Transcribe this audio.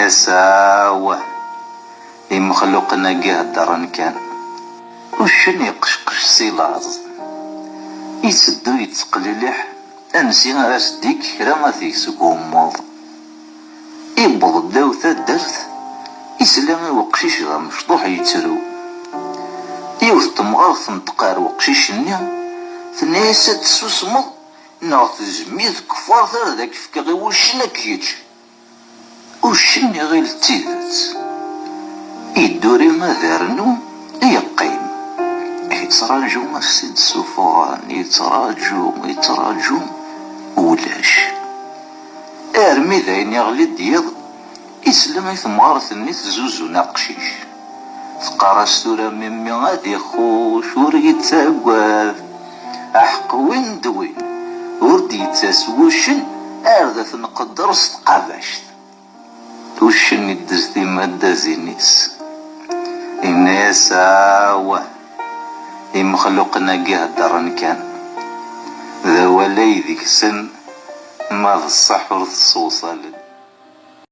الناس آوه مخلوقنا قهدرن كان وشن يقشقش سيلاز يسدو يتقللح انسي اسديك كرا ما فيك موض يبض داوثا درت يسلم وقشيش غا مشطوح يترو يوث تمغارث نتقار وقشيش النيا ثنيسة تسوسمض ناغ تزميذ كفار ثار ذاك فكاغي وشنا كيتش وشني غير تيفت يدوري ما ذارنو يقيم يتراجو مسيد سفان يتراجو ولاش ارمي ذاين يغلي ديض يسلم يثمغارث النيت زوزو ناقشيش تقارس ثورة ممي غادي خوش وريد تاقواذ احق وين دوين وردي تاسوشن ارذا نقدر ستقابشت وشن يدز ديما دازينيس الناس آوه مخلوقنا قهدرن كان ذا ولا يذيك سن ما الصح ورث الصوصة